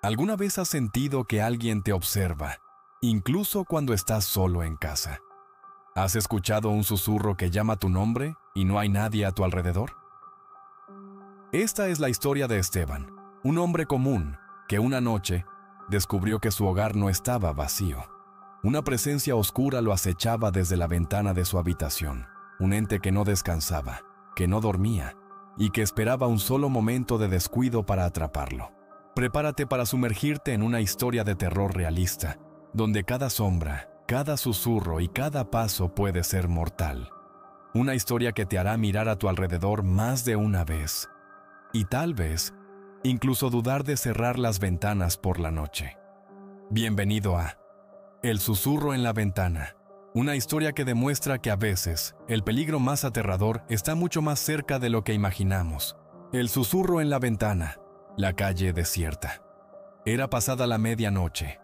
¿Alguna vez has sentido que alguien te observa, incluso cuando estás solo en casa? ¿Has escuchado un susurro que llama tu nombre y no hay nadie a tu alrededor? Esta es la historia de Esteban, un hombre común que una noche descubrió que su hogar no estaba vacío. Una presencia oscura lo acechaba desde la ventana de su habitación, un ente que no descansaba, que no dormía y que esperaba un solo momento de descuido para atraparlo. Prepárate para sumergirte en una historia de terror realista, donde cada sombra, cada susurro y cada paso puede ser mortal. Una historia que te hará mirar a tu alrededor más de una vez, y tal vez incluso dudar de cerrar las ventanas por la noche. Bienvenido a El susurro en la ventana, una historia que demuestra que a veces el peligro más aterrador está mucho más cerca de lo que imaginamos. El susurro en la ventana. La calle desierta. Era pasada la medianoche.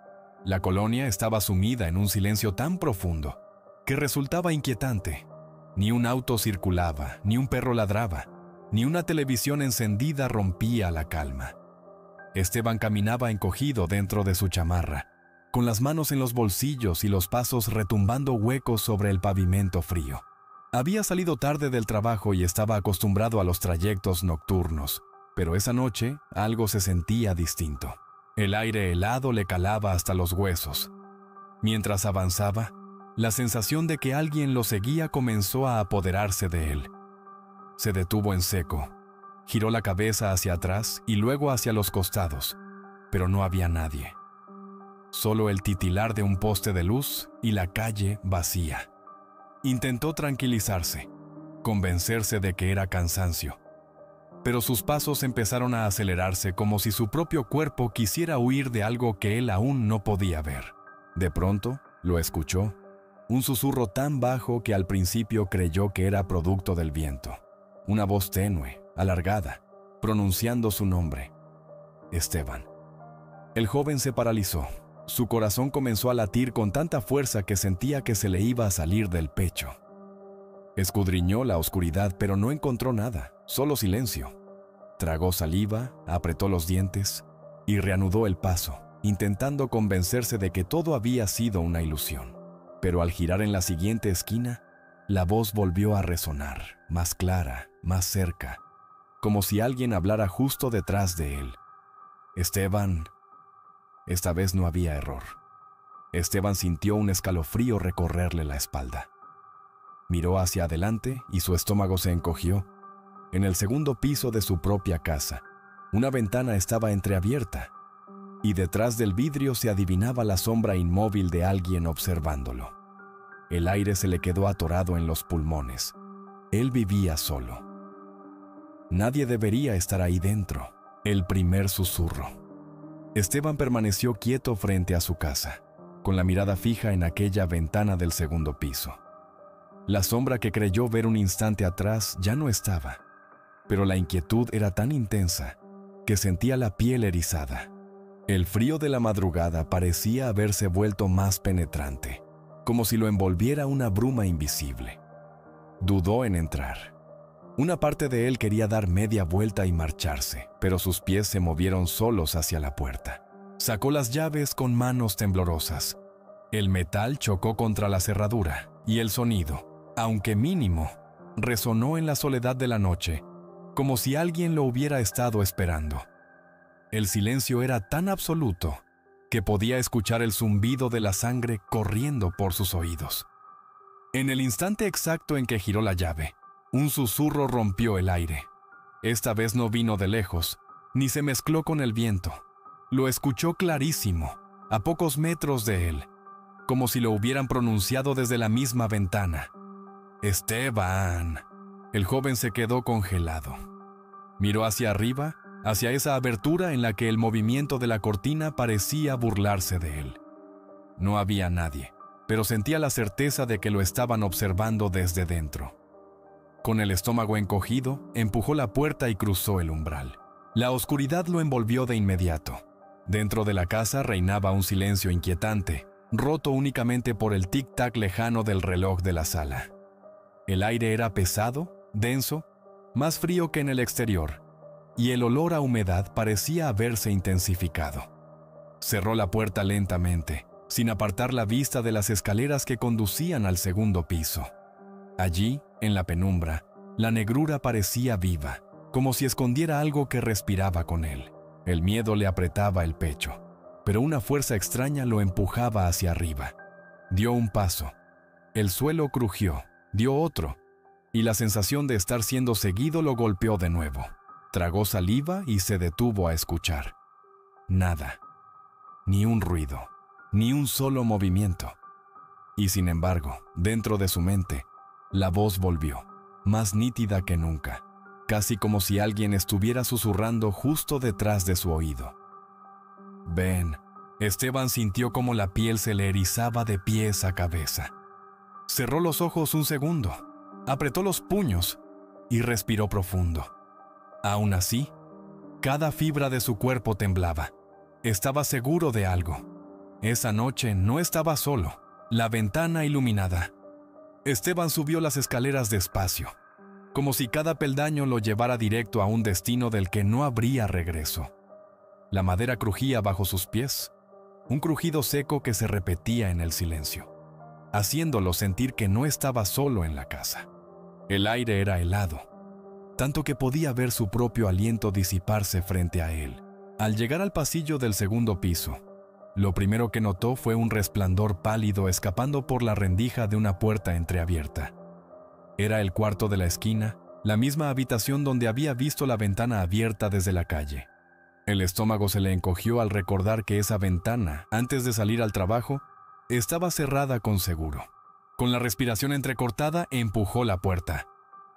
La colonia estaba sumida en un silencio tan profundo que resultaba inquietante. Ni un auto circulaba, ni un perro ladraba, ni una televisión encendida rompía la calma. Esteban caminaba encogido dentro de su chamarra, con las manos en los bolsillos y los pasos retumbando huecos sobre el pavimento frío. Había salido tarde del trabajo y estaba acostumbrado a los trayectos nocturnos. Pero esa noche algo se sentía distinto. El aire helado le calaba hasta los huesos. Mientras avanzaba, la sensación de que alguien lo seguía comenzó a apoderarse de él. Se detuvo en seco, giró la cabeza hacia atrás y luego hacia los costados, pero no había nadie. Solo el titilar de un poste de luz y la calle vacía. Intentó tranquilizarse, convencerse de que era cansancio. Pero sus pasos empezaron a acelerarse como si su propio cuerpo quisiera huir de algo que él aún no podía ver. De pronto, lo escuchó, un susurro tan bajo que al principio creyó que era producto del viento. Una voz tenue, alargada, pronunciando su nombre. Esteban. El joven se paralizó. Su corazón comenzó a latir con tanta fuerza que sentía que se le iba a salir del pecho. Escudriñó la oscuridad, pero no encontró nada, solo silencio. Tragó saliva, apretó los dientes y reanudó el paso, intentando convencerse de que todo había sido una ilusión. Pero al girar en la siguiente esquina, la voz volvió a resonar, más clara, más cerca, como si alguien hablara justo detrás de él. Esteban. Esta vez no había error. Esteban sintió un escalofrío recorrerle la espalda. Miró hacia adelante y su estómago se encogió. En el segundo piso de su propia casa, una ventana estaba entreabierta y detrás del vidrio se adivinaba la sombra inmóvil de alguien observándolo. El aire se le quedó atorado en los pulmones. Él vivía solo. Nadie debería estar ahí dentro. El primer susurro. Esteban permaneció quieto frente a su casa, con la mirada fija en aquella ventana del segundo piso. La sombra que creyó ver un instante atrás ya no estaba, pero la inquietud era tan intensa que sentía la piel erizada. El frío de la madrugada parecía haberse vuelto más penetrante, como si lo envolviera una bruma invisible. Dudó en entrar. Una parte de él quería dar media vuelta y marcharse, pero sus pies se movieron solos hacia la puerta. Sacó las llaves con manos temblorosas. El metal chocó contra la cerradura y el sonido, aunque mínimo, resonó en la soledad de la noche, como si alguien lo hubiera estado esperando. El silencio era tan absoluto que podía escuchar el zumbido de la sangre corriendo por sus oídos. En el instante exacto en que giró la llave, un susurro rompió el aire. Esta vez no vino de lejos, ni se mezcló con el viento. Lo escuchó clarísimo, a pocos metros de él, como si lo hubieran pronunciado desde la misma ventana. ¡Esteban! El joven se quedó congelado. Miró hacia arriba, hacia esa abertura en la que el movimiento de la cortina parecía burlarse de él. No había nadie, pero sentía la certeza de que lo estaban observando desde dentro. Con el estómago encogido, empujó la puerta y cruzó el umbral. La oscuridad lo envolvió de inmediato. Dentro de la casa reinaba un silencio inquietante, roto únicamente por el tic-tac lejano del reloj de la sala. El aire era pesado, denso, más frío que en el exterior, y el olor a humedad parecía haberse intensificado. Cerró la puerta lentamente, sin apartar la vista de las escaleras que conducían al segundo piso. Allí, en la penumbra, la negrura parecía viva, como si escondiera algo que respiraba con él. El miedo le apretaba el pecho, pero una fuerza extraña lo empujaba hacia arriba. Dio un paso. El suelo crujió, dio otro, y la sensación de estar siendo seguido lo golpeó de nuevo. Tragó saliva y se detuvo a escuchar. Nada. Ni un ruido, ni un solo movimiento. Y sin embargo, dentro de su mente, la voz volvió, más nítida que nunca, casi como si alguien estuviera susurrando justo detrás de su oído. «Ven». Esteban sintió como la piel se le erizaba de pies a cabeza. Cerró los ojos un segundo, apretó los puños y respiró profundo. Aún así, cada fibra de su cuerpo temblaba. Estaba seguro de algo. Esa noche no estaba solo. La ventana iluminada. Esteban subió las escaleras despacio, como si cada peldaño lo llevara directo a un destino del que no habría regreso. La madera crujía bajo sus pies, un crujido seco que se repetía en el silencio, haciéndolo sentir que no estaba solo en la casa. El aire era helado, tanto que podía ver su propio aliento disiparse frente a él. Al llegar al pasillo del segundo piso, lo primero que notó fue un resplandor pálido escapando por la rendija de una puerta entreabierta. Era el cuarto de la esquina, la misma habitación donde había visto la ventana abierta desde la calle. El estómago se le encogió al recordar que esa ventana, antes de salir al trabajo, estaba cerrada con seguro. Con la respiración entrecortada, empujó la puerta.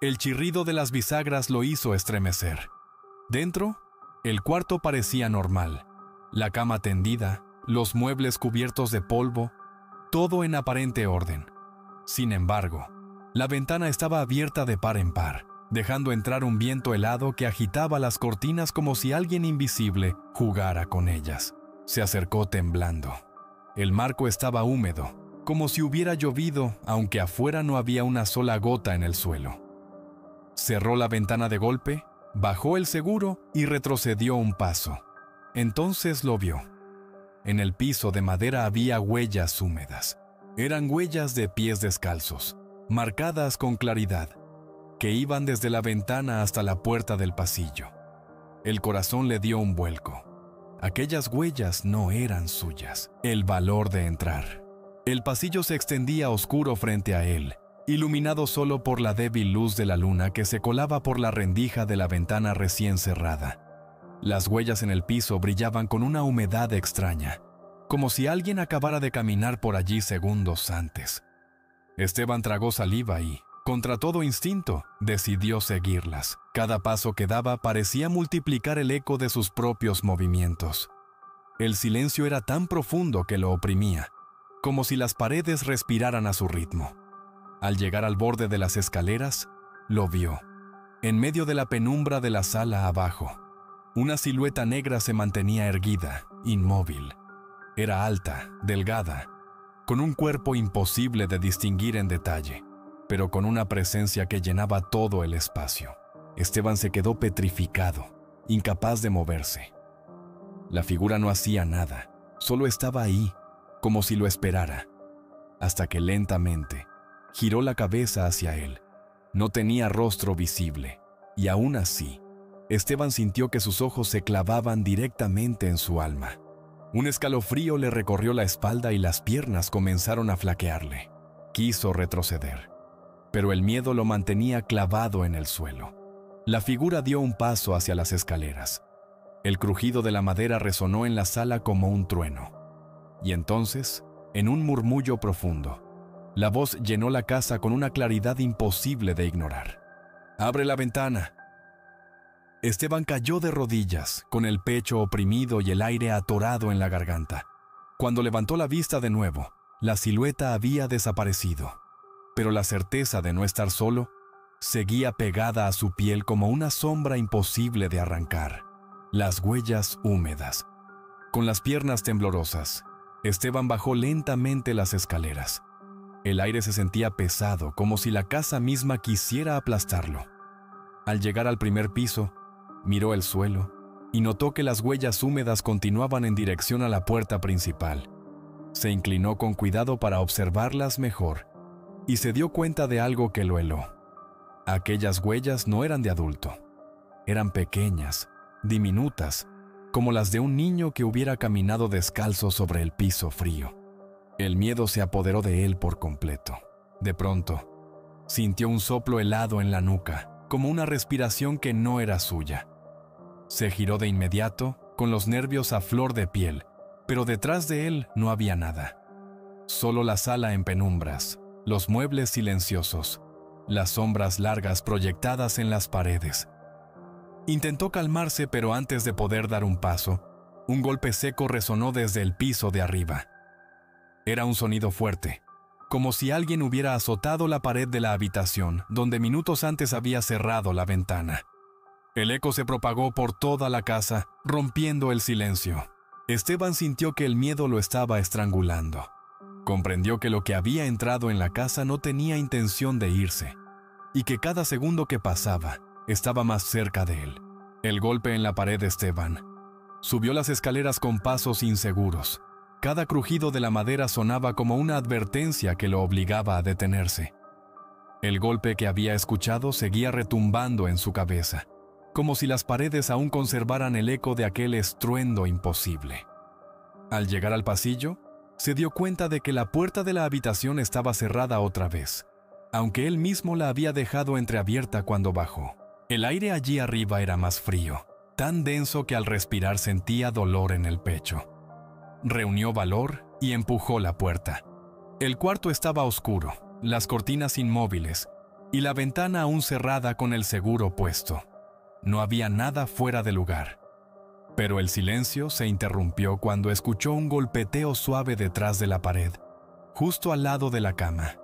El chirrido de las bisagras lo hizo estremecer. Dentro, el cuarto parecía normal. La cama tendida, los muebles cubiertos de polvo, todo en aparente orden. Sin embargo, la ventana estaba abierta de par en par, dejando entrar un viento helado que agitaba las cortinas como si alguien invisible jugara con ellas. Se acercó temblando. El marco estaba húmedo, como si hubiera llovido, aunque afuera no había una sola gota en el suelo. Cerró la ventana de golpe, bajó el seguro y retrocedió un paso. Entonces lo vio. En el piso de madera había huellas húmedas. Eran huellas de pies descalzos, marcadas con claridad, que iban desde la ventana hasta la puerta del pasillo. El corazón le dio un vuelco. Aquellas huellas no eran suyas. El valor de entrar. El pasillo se extendía oscuro frente a él, iluminado solo por la débil luz de la luna que se colaba por la rendija de la ventana recién cerrada. Las huellas en el piso brillaban con una humedad extraña, como si alguien acabara de caminar por allí segundos antes. Esteban tragó saliva y, contra todo instinto, decidió seguirlas. Cada paso que daba parecía multiplicar el eco de sus propios movimientos. El silencio era tan profundo que lo oprimía, como si las paredes respiraran a su ritmo. Al llegar al borde de las escaleras, lo vio. En medio de la penumbra de la sala abajo, una silueta negra se mantenía erguida, inmóvil. Era alta, delgada, con un cuerpo imposible de distinguir en detalle, pero con una presencia que llenaba todo el espacio. Esteban se quedó petrificado, incapaz de moverse. La figura no hacía nada, solo estaba ahí, como si lo esperara, hasta que lentamente giró la cabeza hacia él. No tenía rostro visible, y aún así, Esteban sintió que sus ojos se clavaban directamente en su alma. Un escalofrío le recorrió la espalda y las piernas comenzaron a flaquearle. Quiso retroceder, pero el miedo lo mantenía clavado en el suelo. La figura dio un paso hacia las escaleras. El crujido de la madera resonó en la sala como un trueno. Y entonces, en un murmullo profundo, la voz llenó la casa con una claridad imposible de ignorar. «¡Abre la ventana!». Esteban cayó de rodillas, con el pecho oprimido y el aire atorado en la garganta. Cuando levantó la vista de nuevo, la silueta había desaparecido, pero la certeza de no estar solo seguía pegada a su piel como una sombra imposible de arrancar. Las huellas húmedas. Con las piernas temblorosas, Esteban bajó lentamente las escaleras. El aire se sentía pesado, como si la casa misma quisiera aplastarlo. Al llegar al primer piso, miró el suelo, y notó que las huellas húmedas continuaban en dirección a la puerta principal. Se inclinó con cuidado para observarlas mejor y se dio cuenta de algo que lo heló. Aquellas huellas no eran de adulto. Eran pequeñas, diminutas, como las de un niño que hubiera caminado descalzo sobre el piso frío. El miedo se apoderó de él por completo. De pronto, sintió un soplo helado en la nuca, como una respiración que no era suya. Se giró de inmediato, con los nervios a flor de piel, pero detrás de él no había nada. Solo la sala en penumbras, los muebles silenciosos, las sombras largas proyectadas en las paredes. Intentó calmarse, pero antes de poder dar un paso, un golpe seco resonó desde el piso de arriba. Era un sonido fuerte, como si alguien hubiera azotado la pared de la habitación, donde minutos antes había cerrado la ventana. El eco se propagó por toda la casa, rompiendo el silencio. Esteban sintió que el miedo lo estaba estrangulando. Comprendió que lo que había entrado en la casa no tenía intención de irse, y que cada segundo que pasaba estaba más cerca de él. El golpe en la pared de Esteban. Subió las escaleras con pasos inseguros. Cada crujido de la madera sonaba como una advertencia que lo obligaba a detenerse. El golpe que había escuchado seguía retumbando en su cabeza, como si las paredes aún conservaran el eco de aquel estruendo imposible. Al llegar al pasillo, se dio cuenta de que la puerta de la habitación estaba cerrada otra vez, aunque él mismo la había dejado entreabierta cuando bajó. El aire allí arriba era más frío, tan denso que al respirar sentía dolor en el pecho. Reunió valor y empujó la puerta. El cuarto estaba oscuro, las cortinas inmóviles y la ventana aún cerrada con el seguro puesto. No había nada fuera de lugar. Pero el silencio se interrumpió cuando escuchó un golpeteo suave detrás de la pared, justo al lado de la cama.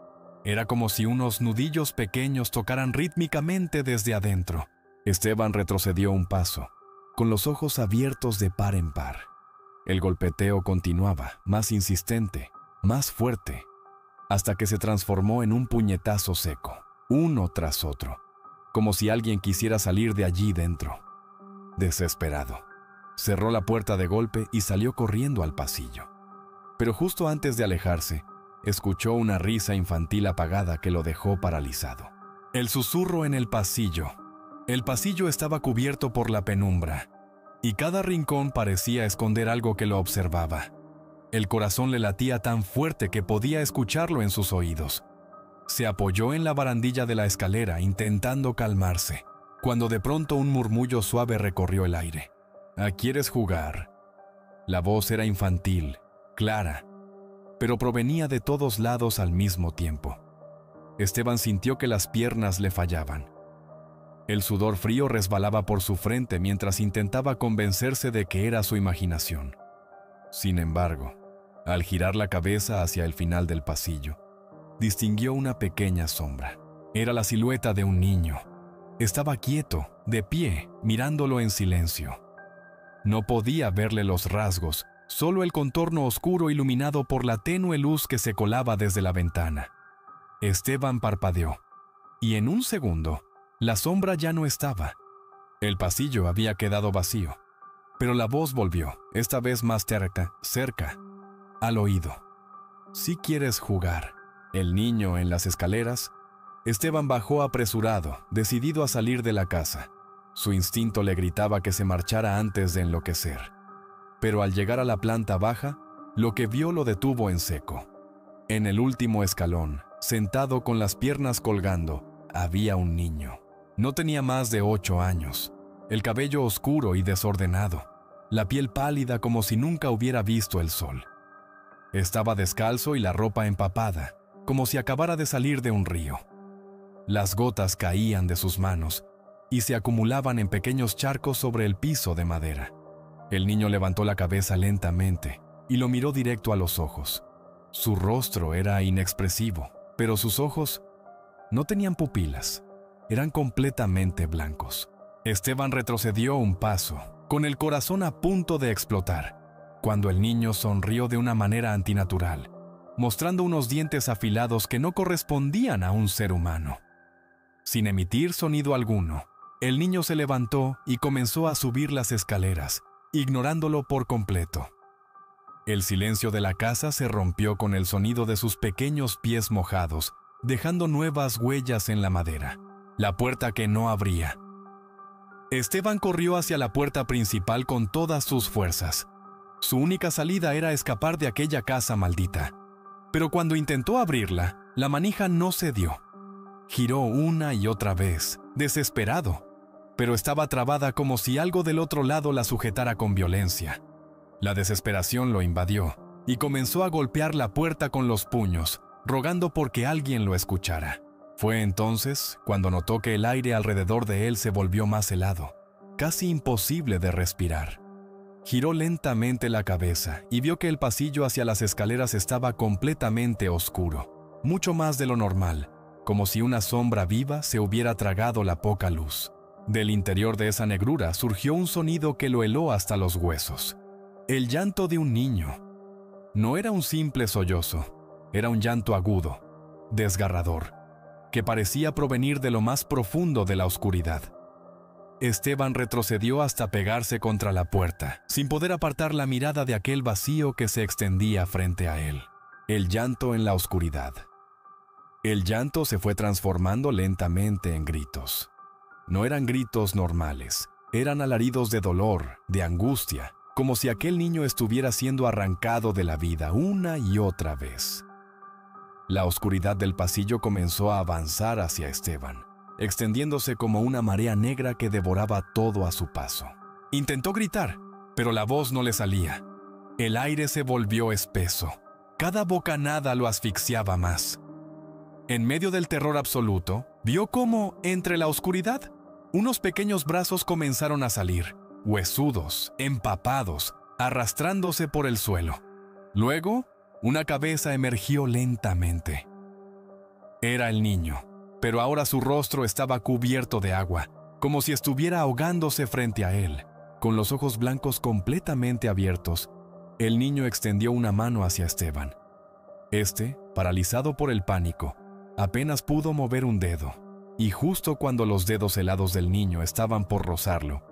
Era como si unos nudillos pequeños tocaran rítmicamente desde adentro. Esteban retrocedió un paso, con los ojos abiertos de par en par. El golpeteo continuaba, más insistente, más fuerte, hasta que se transformó en un puñetazo seco, uno tras otro, como si alguien quisiera salir de allí dentro. Desesperado, cerró la puerta de golpe y salió corriendo al pasillo. Pero justo antes de alejarse, escuchó una risa infantil apagada que lo dejó paralizado. El susurro en el pasillo. El pasillo estaba cubierto por la penumbra, y cada rincón parecía esconder algo que lo observaba. El corazón le latía tan fuerte que podía escucharlo en sus oídos. Se apoyó en la barandilla de la escalera intentando calmarse, cuando de pronto un murmullo suave recorrió el aire. «¿Ah, quieres jugar?» La voz era infantil, clara, pero provenía de todos lados al mismo tiempo. Esteban sintió que las piernas le fallaban. El sudor frío resbalaba por su frente mientras intentaba convencerse de que era su imaginación. Sin embargo, al girar la cabeza hacia el final del pasillo, distinguió una pequeña sombra. Era la silueta de un niño. Estaba quieto, de pie, mirándolo en silencio. No podía verle los rasgos, solo el contorno oscuro iluminado por la tenue luz que se colaba desde la ventana. Esteban parpadeó, y en un segundo, la sombra ya no estaba. El pasillo había quedado vacío, pero la voz volvió, esta vez más cerca, al oído. «Si quieres jugar». El niño en las escaleras. Esteban bajó apresurado, decidido a salir de la casa. Su instinto le gritaba que se marchara antes de enloquecer. Pero al llegar a la planta baja, lo que vio lo detuvo en seco. En el último escalón, sentado con las piernas colgando, había un niño. No tenía más de 8 años, el cabello oscuro y desordenado, la piel pálida como si nunca hubiera visto el sol. Estaba descalzo y la ropa empapada, como si acabara de salir de un río. Las gotas caían de sus manos y se acumulaban en pequeños charcos sobre el piso de madera. El niño levantó la cabeza lentamente y lo miró directo a los ojos. Su rostro era inexpresivo, pero sus ojos no tenían pupilas, eran completamente blancos. Esteban retrocedió un paso, con el corazón a punto de explotar, cuando el niño sonrió de una manera antinatural, mostrando unos dientes afilados que no correspondían a un ser humano. Sin emitir sonido alguno, El niño se levantó y comenzó a subir las escaleras, ignorándolo por completo. El silencio de la casa se rompió con el sonido de sus pequeños pies mojados, dejando nuevas huellas en la madera. La puerta que no abría. Esteban corrió hacia la puerta principal con todas sus fuerzas. Su única salida era escapar de aquella casa maldita. Pero cuando intentó abrirla, la manija no cedió. Giró una y otra vez, desesperado, pero estaba trabada como si algo del otro lado la sujetara con violencia. La desesperación lo invadió y comenzó a golpear la puerta con los puños, rogando por que alguien lo escuchara. Fue entonces cuando notó que el aire alrededor de él se volvió más helado, casi imposible de respirar. Giró lentamente la cabeza y vio que el pasillo hacia las escaleras estaba completamente oscuro, mucho más de lo normal, como si una sombra viva se hubiera tragado la poca luz. Del interior de esa negrura surgió un sonido que lo heló hasta los huesos. El llanto de un niño. No era un simple sollozo, era un llanto agudo, desgarrador, que parecía provenir de lo más profundo de la oscuridad. Esteban retrocedió hasta pegarse contra la puerta, sin poder apartar la mirada de aquel vacío que se extendía frente a él. El llanto en la oscuridad. El llanto se fue transformando lentamente en gritos. No eran gritos normales, eran alaridos de dolor, de angustia, como si aquel niño estuviera siendo arrancado de la vida una y otra vez. La oscuridad del pasillo comenzó a avanzar hacia Esteban, extendiéndose como una marea negra que devoraba todo a su paso. Intentó gritar, pero la voz no le salía. El aire se volvió espeso. Cada bocanada lo asfixiaba más. En medio del terror absoluto, vio cómo, entre la oscuridad, unos pequeños brazos comenzaron a salir, huesudos, empapados, arrastrándose por el suelo. Luego, una cabeza emergió lentamente. Era el niño, pero ahora su rostro estaba cubierto de agua, como si estuviera ahogándose frente a él. Con los ojos blancos completamente abiertos, el niño extendió una mano hacia Esteban. Este, paralizado por el pánico, apenas pudo mover un dedo, y justo cuando los dedos helados del niño estaban por rozarlo,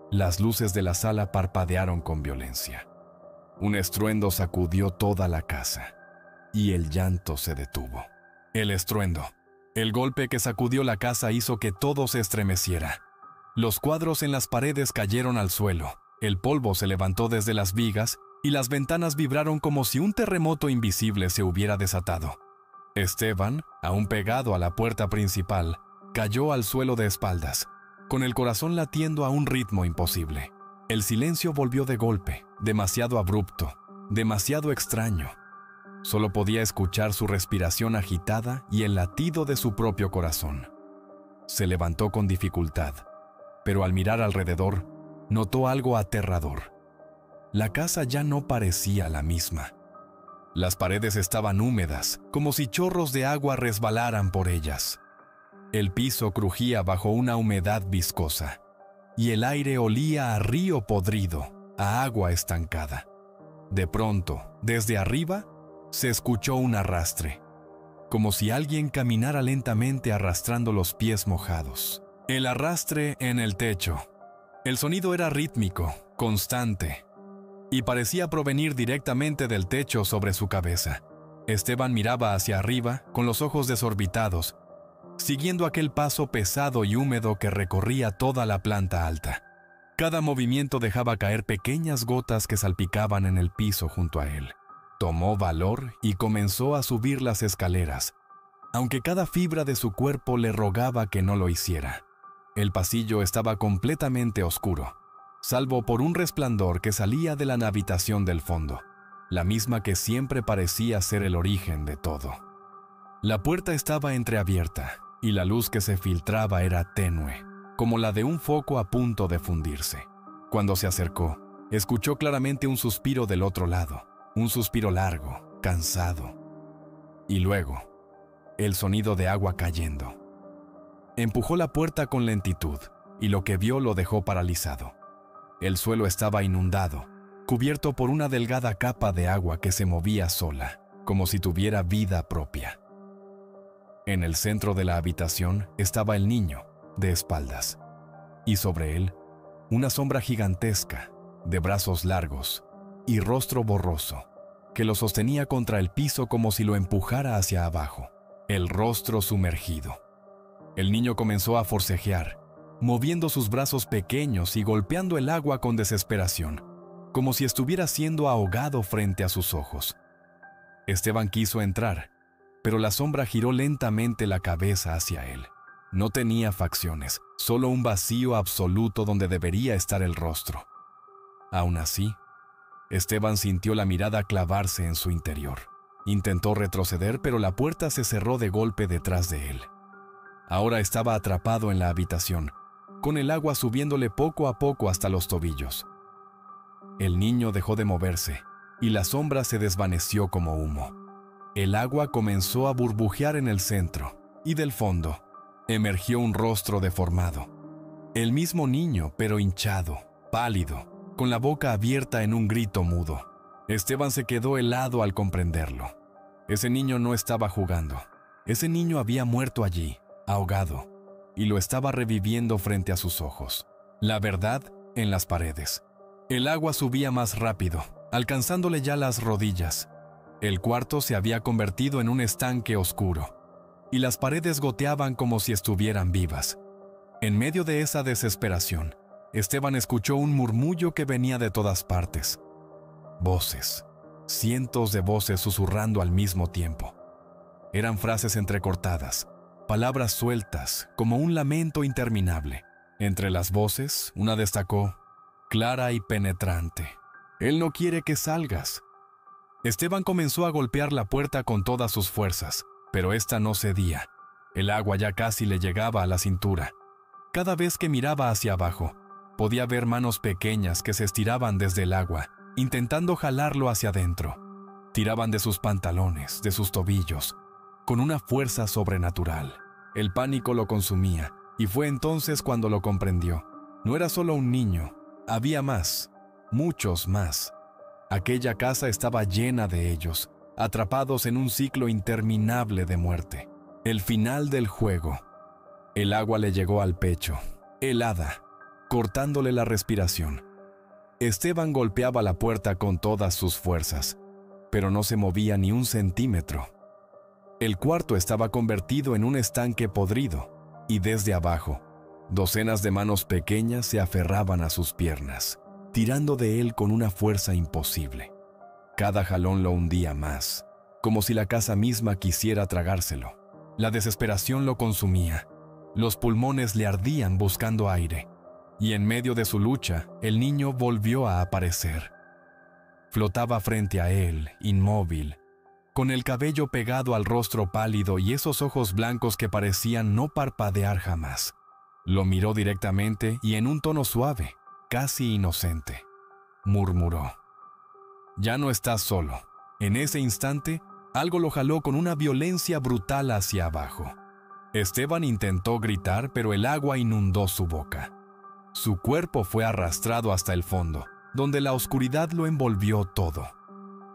las luces de la sala parpadearon con violencia. Un estruendo sacudió toda la casa, y el llanto se detuvo. El estruendo, el golpe que sacudió la casa hizo que todo se estremeciera. Los cuadros en las paredes cayeron al suelo, el polvo se levantó desde las vigas y las ventanas vibraron como si un terremoto invisible se hubiera desatado. Esteban, aún pegado a la puerta principal, cayó al suelo de espaldas, con el corazón latiendo a un ritmo imposible. El silencio volvió de golpe, demasiado abrupto, demasiado extraño. Solo podía escuchar su respiración agitada y el latido de su propio corazón. Se levantó con dificultad, pero al mirar alrededor, notó algo aterrador. La casa ya no parecía la misma. Las paredes estaban húmedas, como si chorros de agua resbalaran por ellas. El piso crujía bajo una humedad viscosa, y el aire olía a río podrido, a agua estancada. De pronto, desde arriba, se escuchó un arrastre, como si alguien caminara lentamente arrastrando los pies mojados. El arrastre en el techo. El sonido era rítmico, constante, y parecía provenir directamente del techo sobre su cabeza. Esteban miraba hacia arriba con los ojos desorbitados, siguiendo aquel paso pesado y húmedo que recorría toda la planta alta. Cada movimiento dejaba caer pequeñas gotas que salpicaban en el piso junto a él. Tomó valor y comenzó a subir las escaleras, aunque cada fibra de su cuerpo le rogaba que no lo hiciera. El pasillo estaba completamente oscuro, salvo por un resplandor que salía de la habitación del fondo, la misma que siempre parecía ser el origen de todo. La puerta estaba entreabierta, y la luz que se filtraba era tenue, como la de un foco a punto de fundirse. Cuando se acercó, escuchó claramente un suspiro del otro lado, un suspiro largo, cansado. Y luego, el sonido de agua cayendo. Empujó la puerta con lentitud, y lo que vio lo dejó paralizado. El suelo estaba inundado, cubierto por una delgada capa de agua que se movía sola, como si tuviera vida propia. En el centro de la habitación estaba el niño, de espaldas. y sobre él, una sombra gigantesca, de brazos largos y rostro borroso, que lo sostenía contra el piso como si lo empujara hacia abajo, el rostro sumergido. El niño comenzó a forcejear, moviendo sus brazos pequeños y golpeando el agua con desesperación, como si estuviera siendo ahogado frente a sus ojos. Esteban quiso entrar, pero la sombra giró lentamente la cabeza hacia él. No tenía facciones, solo un vacío absoluto donde debería estar el rostro. Aún así, Esteban sintió la mirada clavarse en su interior. Intentó retroceder, pero la puerta se cerró de golpe detrás de él. Ahora estaba atrapado en la habitación, con el agua subiéndole poco a poco hasta los tobillos. El niño dejó de moverse, y la sombra se desvaneció como humo. El agua comenzó a burbujear en el centro, y del fondo emergió un rostro deformado. El mismo niño, pero hinchado, pálido, con la boca abierta en un grito mudo. Esteban se quedó helado al comprenderlo. Ese niño no estaba jugando. Ese niño había muerto allí, ahogado, y lo estaba reviviendo frente a sus ojos. La verdad en las paredes. El agua subía más rápido, alcanzándole ya las rodillas. El cuarto se había convertido en un estanque oscuro, y las paredes goteaban como si estuvieran vivas. En medio de esa desesperación, Esteban escuchó un murmullo que venía de todas partes. Voces, cientos de voces susurrando al mismo tiempo. Eran frases entrecortadas, palabras sueltas, como un lamento interminable. Entre las voces, una destacó, clara y penetrante. «Él no quiere que salgas». Esteban comenzó a golpear la puerta con todas sus fuerzas, pero ésta no cedía. El agua ya casi le llegaba a la cintura. Cada vez que miraba hacia abajo, podía ver manos pequeñas que se estiraban desde el agua, intentando jalarlo hacia adentro. Tiraban de sus pantalones, de sus tobillos, con una fuerza sobrenatural. El pánico lo consumía, y fue entonces cuando lo comprendió. No era solo un niño, había más, muchos más. Aquella casa estaba llena de ellos, atrapados en un ciclo interminable de muerte. El final del juego. El agua le llegó al pecho, helada, cortándole la respiración. Esteban golpeaba la puerta con todas sus fuerzas, pero no se movía ni un centímetro. El cuarto estaba convertido en un estanque podrido, y desde abajo, docenas de manos pequeñas se aferraban a sus piernas, tirando de él con una fuerza imposible. Cada jalón lo hundía más, como si la casa misma quisiera tragárselo. La desesperación lo consumía. Los pulmones le ardían buscando aire. Y en medio de su lucha, el niño volvió a aparecer. Flotaba frente a él, inmóvil, con el cabello pegado al rostro pálido y esos ojos blancos que parecían no parpadear jamás. Lo miró directamente y en un tono suave, casi inocente, murmuró: «Ya no estás solo». En ese instante, algo lo jaló con una violencia brutal hacia abajo. Esteban intentó gritar, pero el agua inundó su boca. Su cuerpo fue arrastrado hasta el fondo, donde la oscuridad lo envolvió todo.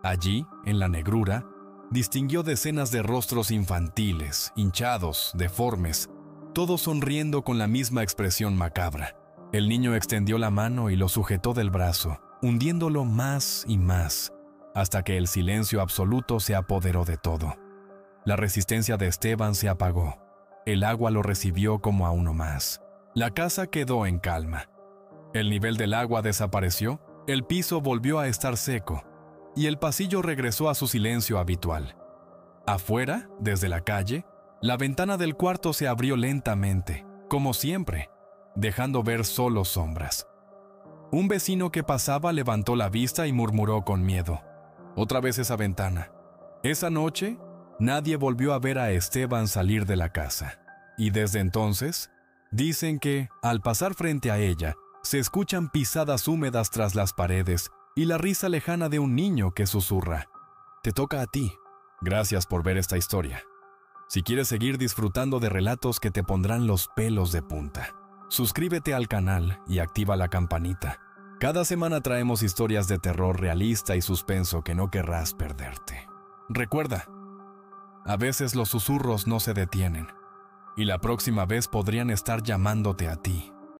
Allí, en la negrura, distinguió decenas de rostros infantiles, hinchados, deformes, todos sonriendo con la misma expresión macabra. El niño extendió la mano y lo sujetó del brazo, hundiéndolo más y más, hasta que el silencio absoluto se apoderó de todo. La resistencia de Esteban se apagó. El agua lo recibió como a uno más. La casa quedó en calma. El nivel del agua desapareció, el piso volvió a estar seco, y el pasillo regresó a su silencio habitual. Afuera, desde la calle, la ventana del cuarto se abrió lentamente, como siempre, dejando ver solo sombras. Un vecino que pasaba levantó la vista y murmuró con miedo: «Otra vez esa ventana». Esa noche, nadie volvió a ver a Esteban salir de la casa. Y desde entonces, dicen que, al pasar frente a ella, se escuchan pisadas húmedas tras las paredes y la risa lejana de un niño que susurra: «Te toca a ti». Gracias por ver esta historia. Si quieres seguir disfrutando de relatos que te pondrán los pelos de punta, suscríbete al canal y activa la campanita. Cada semana traemos historias de terror realista y suspenso que no querrás perderte. Recuerda, a veces los susurros no se detienen, y la próxima vez podrían estar llamándote a ti.